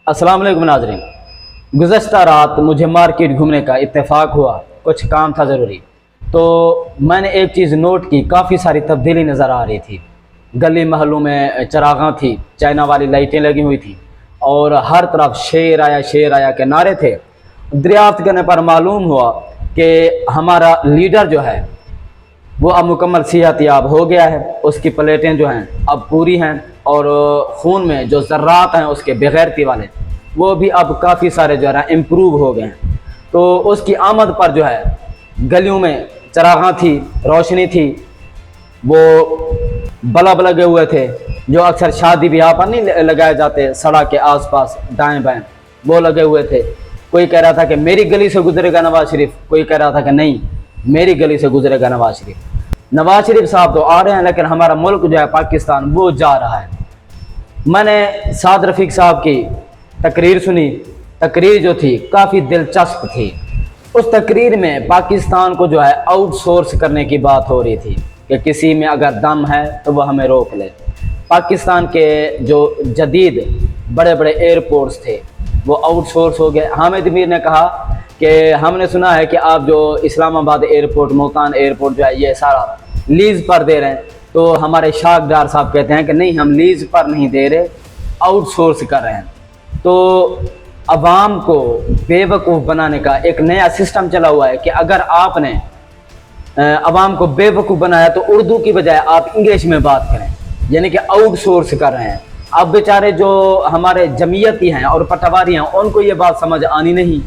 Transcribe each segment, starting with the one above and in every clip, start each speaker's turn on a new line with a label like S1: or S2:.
S1: अस्सलाम वालेकुम नाज़रीन। गुज़श्ता रात मुझे मार्केट घूमने का इत्तेफाक हुआ, कुछ काम था ज़रूरी। तो मैंने एक चीज़ नोट की, काफ़ी सारी तब्दीली नज़र आ रही थी। गली महलों में चरागां थी, चाइना वाली लाइटें लगी हुई थी और हर तरफ शेर आया के नारे थे। दरियाफ्त करने पर मालूम हुआ कि हमारा लीडर जो है वो अब मुकम्मल सेहतयाब हो गया है। उसकी प्लेटें जो हैं अब पूरी हैं और खून में जो ज़र्रात हैं उसके बेगैरती वाले वो भी अब काफ़ी सारे जो है इम्प्रूव हो गए हैं। तो उसकी आमद पर जो है गलियों में चरागां थी, रोशनी थी, वो बल्ब लगे हुए थे जो अक्सर शादी ब्याह पर नहीं लगाए जाते, सड़क के आसपास दाएं बाएं वो लगे हुए थे। कोई कह रहा था कि मेरी गली से गुजरेगा नवाज शरीफ, कोई कह रहा था कि नहीं मेरी गली से गुजरेगा नवाज शरीफ। नवाज शरीफ साहब तो आ रहे हैं लेकिन हमारा मुल्क जो है पाकिस्तान वो जा रहा है। मैंने साद रफ़ीक साहब की तकरीर सुनी। तकरीर जो थी काफ़ी दिलचस्प थी। उस तकरीर में पाकिस्तान को जो है आउटसोर्स करने की बात हो रही थी कि किसी में अगर दम है तो वह हमें रोक ले। पाकिस्तान के जो जदीद बड़े बड़े एयरपोर्ट्स थे वो आउटसोर्स हो गए। हामिद मीर ने कहा कि हमने सुना है कि आप जो इस्लामाबाद एयरपोर्ट, मुल्तान एयरपोर्ट जो है ये सारा लीज़ पर दे रहे हैं। तो हमारे शाखदार साहब कहते हैं कि नहीं, हम लीज़ पर नहीं दे रहे, आउटसोर्स कर रहे हैं। तो अवाम को बेवकूफ़ बनाने का एक नया सिस्टम चला हुआ है कि अगर आपने अवाम को बेवकूफ़ बनाया तो उर्दू की बजाय आप इंग्लिश में बात करें, यानी कि आउटसोर्स कर रहे हैं। अब बेचारे जो हमारे जमीयती हैं और पटवारी हैं उनको ये बात समझ आनी नहीं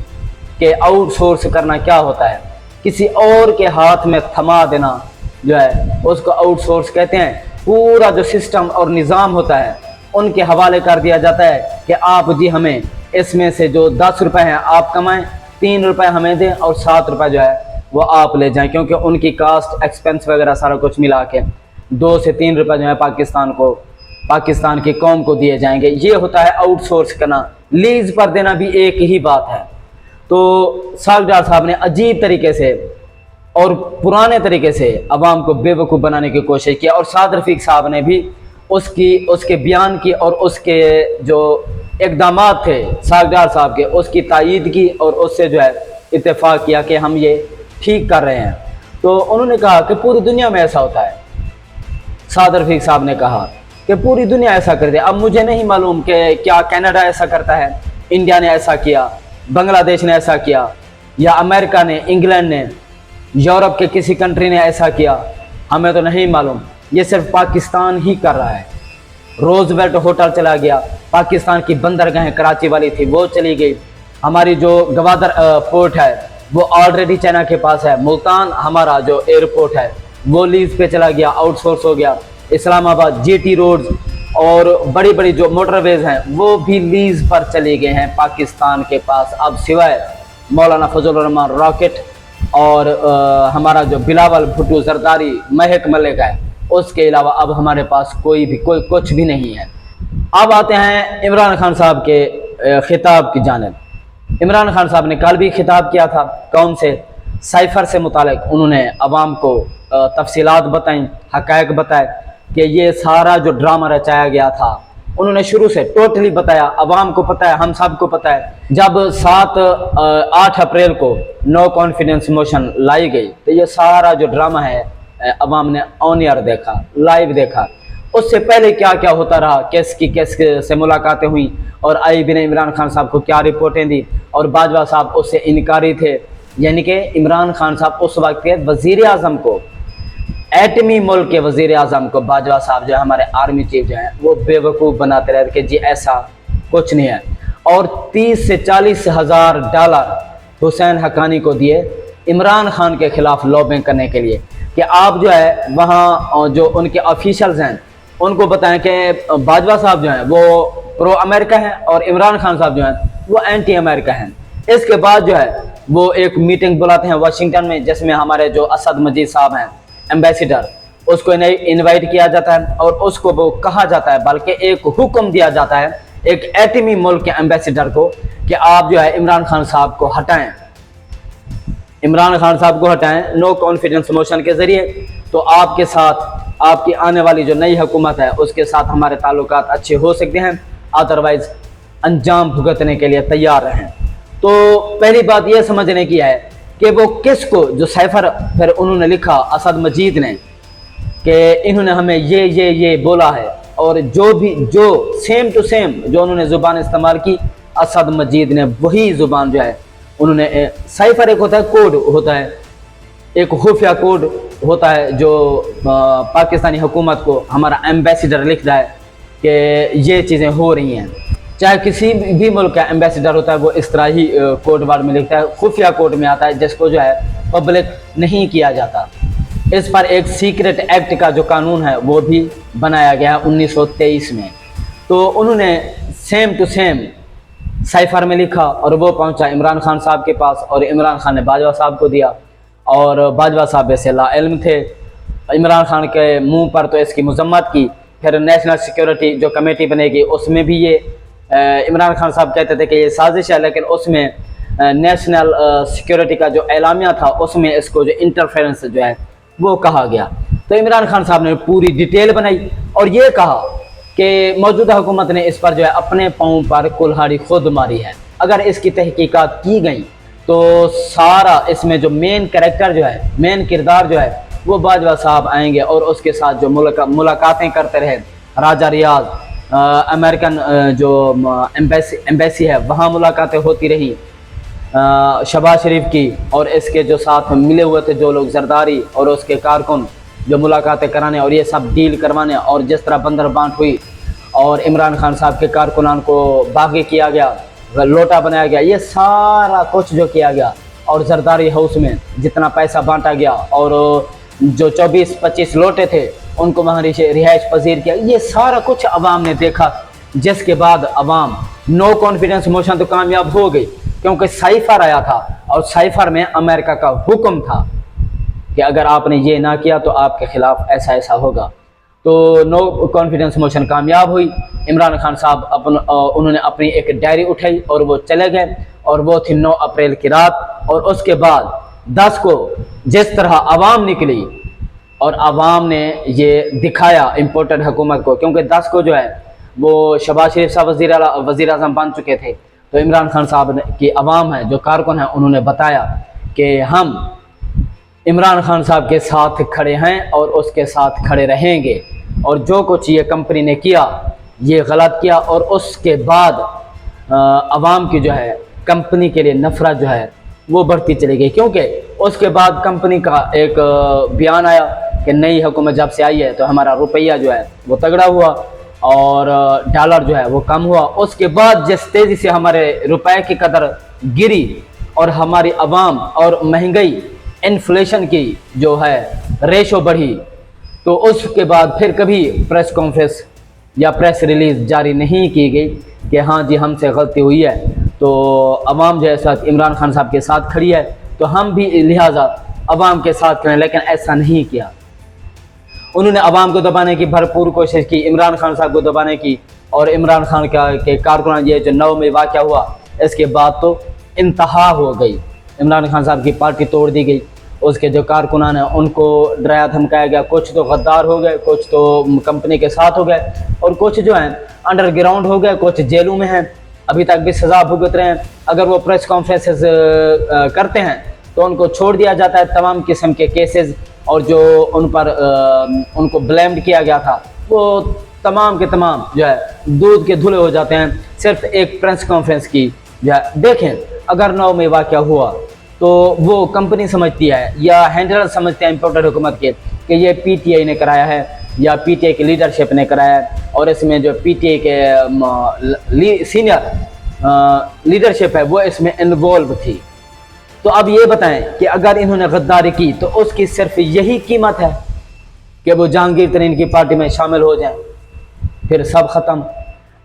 S1: कि आउटसोर्स करना क्या होता है। किसी और के हाथ में थमा देना जो है उसको आउटसोर्स कहते हैं। पूरा जो सिस्टम और निज़ाम होता है उनके हवाले कर दिया जाता है कि आप जी हमें इसमें से जो 10 रुपये हैं आप कमाएं, 3 रुपये हमें दें और 7 रुपये जो है वो आप ले जाएं, क्योंकि उनकी कास्ट एक्सपेंस वगैरह सारा कुछ मिला के 2 से 3 रुपये जो है पाकिस्तान की कौम को दिए जाएंगे। ये होता है आउटसोर्स करना। लीज़ पर देना भी एक ही बात है। तो सागदार साहब ने अजीब तरीके से और पुराने तरीके से अवाम को बेवकूफ़ बनाने की कोशिश की और साद रफ़ीक साहब ने भी उसके बयान की और उसके जो इक़दामात थे सागदार साहब के उसकी तायीद की और उससे जो है इत्तेफाक किया कि हम ये ठीक कर रहे हैं। तो उन्होंने कहा कि पूरी दुनिया में ऐसा होता है। साद रफ़ीक साहब ने कहा कि पूरी दुनिया ऐसा करती है। अब मुझे नहीं मालूम कि क्या कनाडा ऐसा करता है, इंडिया ने ऐसा किया, बांग्लादेश ने ऐसा किया, या अमेरिका ने, इंग्लैंड ने, यूरोप के किसी कंट्री ने ऐसा किया, हमें तो नहीं मालूम। ये सिर्फ पाकिस्तान ही कर रहा है। रोजवेल्ट होटल चला गया, पाकिस्तान की बंदरगाहें कराची वाली थी वो चली गई, हमारी जो गवादर पोर्ट है वो ऑलरेडी चाइना के पास है, मुल्तान हमारा जो एयरपोर्ट है वो लीज पे चला गया, आउटसोर्स हो गया। इस्लामाबाद जीटी रोड्स और बड़ी बड़ी जो मोटरवेज हैं वो भी लीज पर चले गए हैं पाकिस्तान के पास। अब सिवाय मौलाना फजलुर रहमान रॉकेट और हमारा जो बिलावल भुट्टो जरदारी महक मलिक है उसके अलावा अब हमारे पास कोई कुछ भी नहीं है। अब आते हैं इमरान खान साहब के खिताब की जानिब। इमरान खान साहब ने कल भी खिताब किया था, कौन से साइफर से मुतालिक उन्होंने अवाम को तफसीलात बताई, हक़ाइक़ बताए कि ये सारा जो ड्रामा रचाया गया था उन्होंने शुरू से टोटली बताया। अवाम को पता है, हम सब को पता है। जब 8 अप्रैल को नो कॉन्फिडेंस मोशन लाई गई तो ये सारा जो ड्रामा है अवाम ने ऑन एयर देखा, लाइव देखा। उससे पहले क्या क्या होता रहा, किस से मुलाकातें हुई और आईबी ने इमरान खान साहब को क्या रिपोर्टें दी और बाजवा साहब उससे इनकारी थे। यानी कि इमरान खान साहब उस वक्त के वज़ीर आज़म को, एटमी मुल्क के वज़ीर आज़म को बाजवा साहब जो है हमारे आर्मी चीफ जो है वो बेवकूफ़ बनाते रहे कि जी ऐसा कुछ नहीं है। और 30 से 40 हज़ार डॉलर हुसैन हक्कानी को दिए इमरान खान के ख़िलाफ़ लॉबिंग करने के लिए कि आप जो है वहाँ जो उनके ऑफिशियल्स हैं उनको बताएं कि बाजवा साहब जो हैं वो प्रो अमेरिका हैं और इमरान खान साहब जो हैं वो एंटी अमेरिका हैं। इसके बाद जो है वो एक मीटिंग बुलाते हैं वाशिंगटन में जिसमें हमारे जो असद मजीद साहब हैं एम्बेसडर, उसको इनवाइट किया जाता है और उसको वो कहा जाता है, बल्कि एक हुक्म दिया जाता है एक एटमी मुल्क के एम्बेसडर को कि आप जो है इमरान खान साहब को हटाएं, इमरान खान साहब को हटाएं नो कॉन्फिडेंस मोशन के ज़रिए। तो आपके साथ आपकी आने वाली जो नई हुकूमत है उसके साथ हमारे ताल्लुकात अच्छे हो सकते हैं, अदरवाइज़ अंजाम भुगतने के लिए तैयार रहें। तो पहली बात यह समझने की है कि वो किसको, जो साइफर फिर उन्होंने लिखा असद मजीद ने, कि इन्होंने हमें ये बोला है, और जो सेम टू सेम जो उन्होंने ज़ुबान इस्तेमाल की, असद मजीद ने वही ज़ुबान जो है उन्होंने। साइफर एक होता है कोड, होता है एक खुफिया कोड होता है जो पाकिस्तानी हुकूमत को हमारा एम्बेसडर लिख रहा है कि ये चीज़ें हो रही हैं। चाहे किसी भी मुल्क का एम्बेसडर होता है वो इस तरह ही कोड वर्ड में लिखता है, खुफिया कोड में आता है, जिसको जो है पब्लिक नहीं किया जाता। इस पर एक सीक्रेट एक्ट का जो कानून है वो भी बनाया गया है 1923 में। तो उन्होंने सेम टू सेम साइफर में लिखा और वो पहुंचा इमरान खान साहब के पास, और इमरान खान ने बाजवा साहब को दिया, और बाजवा साहब ऐसे लाइल्म थे। इमरान खान के मुंह पर तो इसकी मजम्मत की। फिर नेशनल सिक्योरिटी जो कमेटी बनेगी उसमें भी ये इमरान खान साहब कहते थे कि ये साजिश है, लेकिन उसमें नेशनल सिक्योरिटी का जो एलामिया था उसमें इसको जो इंटरफेरेंस जो है वो कहा गया। तो इमरान खान साहब ने पूरी डिटेल बनाई और ये कहा कि मौजूदा हुकूमत ने इस पर जो है अपने पाँव पर कुल्हाड़ी खुद मारी है। अगर इसकी तहकीकात की गई तो सारा इसमें जो मेन कैरेक्टर जो है, मेन किरदार जो है वो बाजवा साहब आएंगे, और उसके साथ जो मुलाकातें करते रहे राजा रियाज, अमेरिकन जो एम्बेसी है वहाँ मुलाकातें होती रही शहबाज शरीफ की, और इसके जो साथ मिले हुए थे जो लोग, जरदारी और उसके कारकुन जो मुलाकातें कराने और ये सब डील करवाने, और जिस तरह बंदर बांट हुई और इमरान खान साहब के कारकुनान को बागी किया गया, लोटा बनाया गया, ये सारा कुछ जो किया गया, और जरदारी हाउस में जितना पैसा बांटा गया और जो 24-25 लोटे थे उनको वहाँ रिहाइश पजीर किया, ये सारा कुछ अवाम ने देखा। जिसके बाद अवाम नो कॉन्फिडेंस मोशन तो कामयाब हो गई, क्योंकि साइफर आया था और साइफर में अमेरिका का हुक्म था कि अगर आपने ये ना किया तो आपके खिलाफ ऐसा ऐसा होगा। तो नो कॉन्फिडेंस मोशन कामयाब हुई। इमरान खान साहब उन्होंने अपनी एक डायरी उठाई और वो चले गए, और वो थी 9 अप्रैल की रात। और उसके बाद 10 को जिस तरह अवाम निकली और अवाम ने ये दिखाया इम्पोर्टेंट हुकूमत को, क्योंकि 10 को जो है वो शहबाज शरीफ साहब वज़ीर आज़म बन चुके थे। तो इमरान खान साहब की अवाम है जो कारकुन है उन्होंने बताया कि हम इमरान खान साहब के साथ खड़े हैं और उसके साथ खड़े रहेंगे, और जो कुछ ये कंपनी ने किया ये गलत किया। और उसके बाद अवाम की जो है कंपनी के लिए नफरत जो है वो बढ़ती चली गई, क्योंकि उसके बाद कंपनी का एक बयान आया कि नई हुकूमत जब से आई है तो हमारा रुपया जो है वो तगड़ा हुआ और डॉलर जो है वो कम हुआ। उसके बाद जिस तेज़ी से हमारे रुपए की कदर गिरी और हमारी अवाम और महंगाई, इन्फ्लेशन की जो है रेशो बढ़ी, तो उसके बाद फिर कभी प्रेस कॉन्फ्रेंस या प्रेस रिलीज़ जारी नहीं की गई कि हाँ जी हमसे गलती हुई है, तो अवाम जो है साथ इमरान खान साहब के साथ खड़ी है तो हम भी लिहाजा अवाम के साथ खड़े। लेकिन ऐसा नहीं किया। उन्होंने अवाम को दबाने की भरपूर कोशिश की, इमरान खान साहब को दबाने की, और इमरान खान के कारकुनान ये जो 9 में वाक़या हुआ इसके बाद तो इंतहा हो गई। इमरान खान साहब की पार्टी तोड़ दी गई, उसके जो कारकुनान हैं उनको डराया धमकाया गया, कुछ तो गद्दार हो गए, कुछ तो कंपनी के साथ हो गए, और कुछ जो हैं अंडरग्राउंड हो गए, कुछ जेलों में हैं, अभी तक भी सज़ा भुगत रहे हैं। अगर वो प्रेस कॉन्फ्रेंसेस करते हैं तो उनको छोड़ दिया जाता है। तमाम किस्म के केसेस और जो उन पर उनको ब्लेम्ड किया गया था वो तमाम के तमाम जो है दूध के धुले हो जाते हैं सिर्फ एक प्रेस कॉन्फ्रेंस की जो है। देखें अगर 9 में वाक़या हुआ तो वो कंपनी समझती है या हैंडलर समझते हैं इम्पोर्टेड हुकूमत के कि ये पीटीआई ने कराया है या पीटीआई की लीडरशिप ने कराया है, और इसमें जो पीटीआई के सीनियर लीडरशिप है वो इसमें इन्वॉल्व थी। तो अब ये बताएं कि अगर इन्होंने गद्दारी की तो उसकी सिर्फ यही कीमत है कि वो जहांगीर तरीन की पार्टी में शामिल हो जाएं, फिर सब ख़त्म।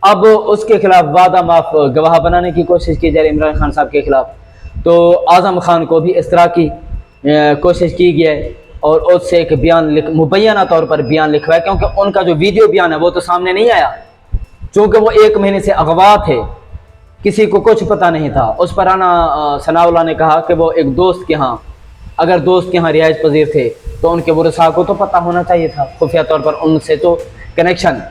S1: अब उसके खिलाफ वादा माफ गवाह बनाने की कोशिश की जा रही इमरान खान साहब के खिलाफ, तो आज़म खान को भी इस तरह की कोशिश की गई है और उससे एक बयान मुबैना तौर पर बयान लिखवाया, क्योंकि उनका जो वीडियो बयान है वो तो सामने नहीं आया, चूँकि वो 1 महीने से अगवा थे, किसी को कुछ पता नहीं था। उस पर राना सनाउल्लाह ने कहा कि वो एक दोस्त के यहाँ, अगर दोस्त के यहाँ रिहाइश पजीर थे तो उनके वरसा को तो पता होना चाहिए था, खुफिया तौर पर उनसे तो कनेक्शन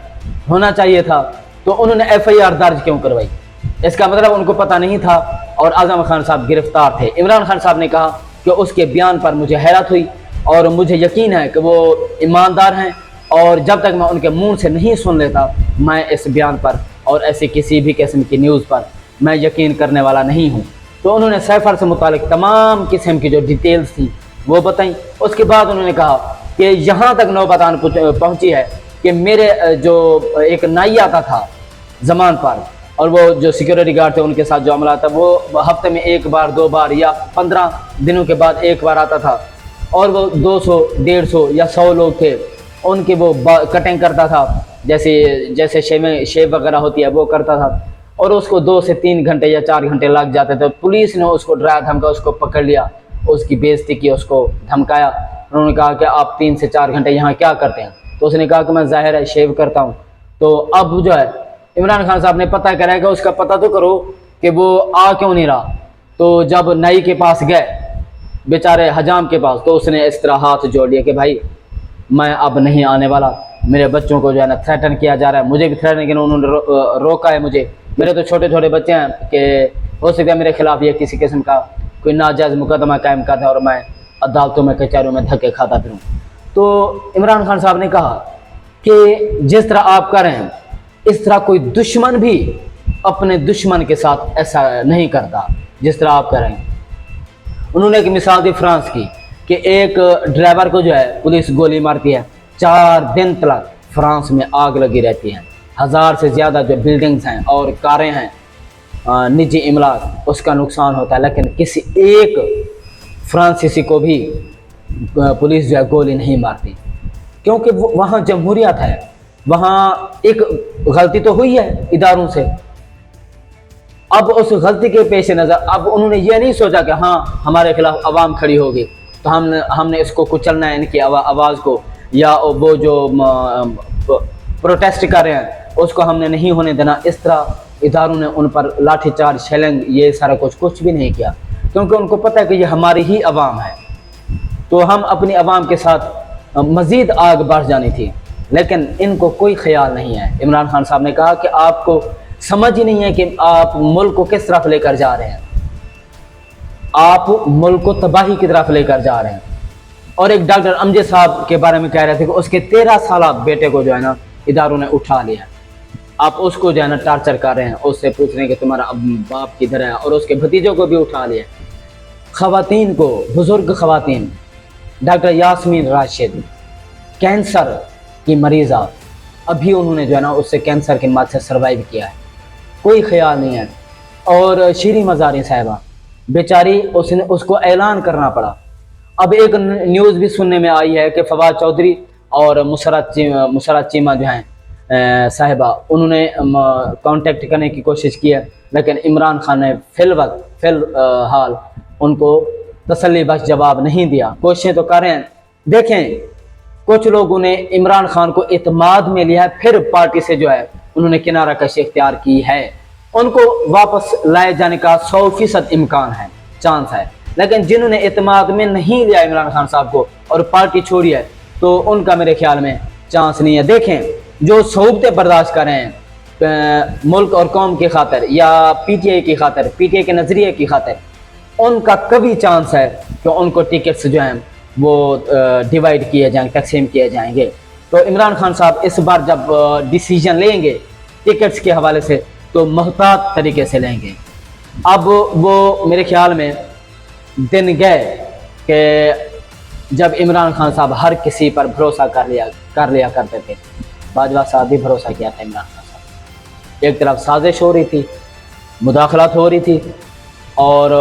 S1: होना चाहिए था, तो उन्होंने FIR दर्ज क्यों करवाई? इसका मतलब उनको पता नहीं था और आज़म खान साहब गिरफ्तार थे। इमरान खान साहब ने कहा कि उसके बयान पर मुझे हैरत हुई और मुझे यकीन है कि वो ईमानदार हैं, और जब तक मैं उनके मुंह से नहीं सुन लेता मैं इस बयान पर और ऐसी किसी भी किस्म की न्यूज़ पर मैं यकीन करने वाला नहीं हूँ। तो उन्होंने सैफर से मुतालिक तमाम किस्म की जो डिटेल्स थी वो बताई। उसके बाद उन्होंने कहा कि यहाँ तक नौबत आन पहुँची है कि मेरे जो एक नाई आता था ज़मान पर, और वो जो सिक्योरिटी गार्ड थे उनके साथ जो अमला था, वो हफ्ते में एक बार 2 बार या 15 दिनों के बाद एक बार आता था, और वो 200 150 या 100 लोग थे उनकी वो कटिंग करता था, जैसे शेव वगैरह होती है वो करता था, और उसको 2 से 3 घंटे या 4 घंटे लग जाते थे। पुलिस ने उसको डराया धमका, उसको पकड़ लिया, उसकी बेइज्जती की, उसको धमकाया। उन्होंने कहा कि आप 3 से 4 घंटे यहाँ क्या करते हैं? तो उसने कहा कि मैं ज़ाहिर है शेव करता हूँ। तो अब जो है इमरान खान साहब ने पता करा कि उसका पता तो करो कि वो आ क्यों नहीं रहा। तो जब नाई के पास गए, बेचारे हजाम के पास, तो उसने इस तरह हाथ जोड़ लिया कि भाई मैं अब नहीं आने वाला, मेरे बच्चों को जो है ना थ्रेटन किया जा रहा है, मुझे भी थ्रेटन किया, उन्होंने रोका है मुझे, मेरे तो छोटे छोटे बच्चे हैं कि हो सकता है मेरे खिलाफ ये किसी किस्म का कोई नाजायज़ मुकदमा कायम करता है और मैं अदालतों में कचहरियों में धक्के खाता फिरूँ। तो इमरान खान साहब ने कहा कि जिस तरह आप कर रहे हैं इस तरह कोई दुश्मन भी अपने दुश्मन के साथ ऐसा नहीं करता जिस तरह आप कर रहे हैं। उन्होंने एक मिसाल दी फ्रांस की कि एक ड्राइवर को जो है पुलिस गोली मारती है, 4 दिन तक फ्रांस में आग लगी रहती है, 1000 से ज़्यादा जो बिल्डिंग्स हैं और कारें हैं, निजी इमलाक, उसका नुकसान होता है, लेकिन किसी एक फ्रांसीसी को भी पुलिस जो है गोली नहीं मारती, क्योंकि वहाँ जमहूरियत है। वहाँ एक गलती तो हुई है इदारों से, अब उस गलती के पेश नज़र अब उन्होंने ये नहीं सोचा कि हाँ हमारे खिलाफ आवाम खड़ी होगी तो हमने इसको कुचलना है, इनकी आवाज़ को, या वो जो प्रोटेस्ट कर रहे हैं उसको हमने नहीं होने देना। इस तरह इदारों ने उन पर लाठीचार्ज, शेलिंग, ये सारा कुछ भी नहीं किया, क्योंकि उनको पता है कि ये हमारी ही आवाम है। तो हम अपनी आवाम के साथ मज़ीद आग बढ़ जानी थी, लेकिन इनको कोई ख्याल नहीं है। इमरान खान साहब ने कहा कि आपको समझ ही नहीं है कि आप मुल्क को किस तरफ लेकर जा रहे हैं, आप मुल्क को तबाही की तरफ लेकर जा रहे हैं। और एक डॉक्टर अमजद साहब के बारे में कह रहे थे कि उसके 13 साल बेटे को जो है ना इदारों ने उठा लिया, आप उसको जो है ना टार्चर कर रहे हैं, उससे पूछ रहे हैं कि तुम्हारा बाप किधर है, और उसके भतीजों को भी उठा लिया। ख़वातीन को, बुज़ुर्ग ख़वातीन, डॉक्टर यास्मीन राशिद कैंसर की मरीज़ा, अभी उन्होंने जो है ना उससे कैंसर की मात से सर्वाइव किया है, कोई ख्याल नहीं है। और शीरी मज़ारी साहिबा बेचारी, उसको ऐलान करना पड़ा। अब एक न्यूज़ भी सुनने में आई है कि फवाद चौधरी और मुसरत चीमा जो हैं साहिबा, उन्होंने कांटेक्ट करने की कोशिश की है, लेकिन इमरान खान ने फिलहाल उनको तसल्ली बख्श जवाब नहीं दिया। कोशिशें तो कर रहे हैं, देखें कुछ लोगों ने इमरान खान को इत्माद में लिया है, फिर पार्टी से जो है उन्होंने किनारा कशी इख्तियार की है। उनको वापस लाए जाने का 100% इम्कान है, चांस है, लेकिन जिन्होंने इत्माद में नहीं लिया इमरान खान साहब को और पार्टी छोड़ी है, तो उनका मेरे ख्याल में चांस नहीं है। देखें जो सऊबतें बर्दाश्त कर रहे हैं मुल्क और कौम की खातिर या PTI की खातिर, PTI के नज़रिए की खातिर, उनका कभी चांस है कि उनको टिकट्स जो हैं वो डिवाइड किए जाएंगे, तकसीम किए जाएंगे। तो इमरान खान साहब इस बार जब डिसीजन लेंगे टिकट्स के हवाले से तो मोहतात तरीके से लेंगे। अब वो मेरे ख्याल में दिन गए कि जब इमरान खान साहब हर किसी पर भरोसा कर लिया करते थे। बाजवा साहब भी भरोसा किया था इमरान खान साहब। एक तरफ साजिश हो रही थी, मुदाखलत हो रही थी, और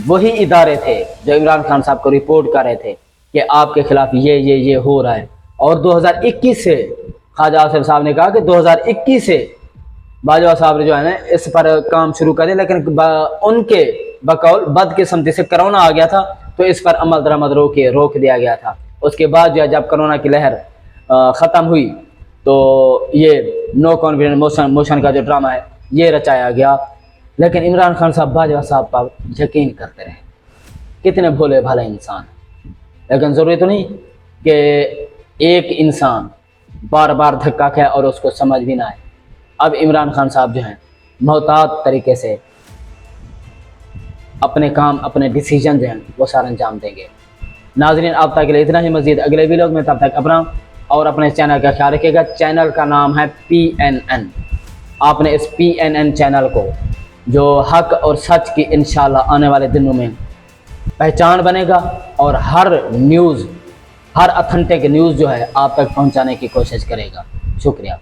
S1: वही इदारे थे जो इमरान खान साहब को रिपोर्ट कर रहे थे कि आपके खिलाफ ये हो रहा है। और 2021 से ख्वाजा आसिफ साहब ने कहा कि 2021 से बाजवा साहब ने जो है ना इस पर काम शुरू कर दिया, लेकिन उनके बकौल बदकिस्मती से कोरोना आ गया था तो इस पर अमल दरामद रोक दिया गया था। उसके बाद जो है जब कोरोना की लहर ख़त्म हुई तो ये नो कॉन्फिडेंस मोशन का जो ड्रामा है ये रचाया गया। लेकिन इमरान खान साहब बाजवा साहब पर यकीन करते रहे, कितने भोले भाले इंसान। लेकिन ज़रूरी तो नहीं कि एक इंसान बार बार धक्का खाए और उसको समझ भी ना आए। अब इमरान खान साहब जो हैं मोहतात तरीके से अपने काम, अपने डिसीजन जो हैं वो सारा अंजाम देंगे। नाज़रीन, अब तक के लिए इतना ही। मज़ीद अगले वीडियो में, तब तक अपना और अपने चैनल का ख्याल रखिएगा। चैनल का नाम है PNN। आपने इस PNN चैनल को, जो हक और सच की इंशाल्लाह आने वाले दिनों में पहचान बनेगा और हर न्यूज़, हर ऑथेंटिक न्यूज़ जो है आप तक पहुंचाने की कोशिश करेगा। शुक्रिया।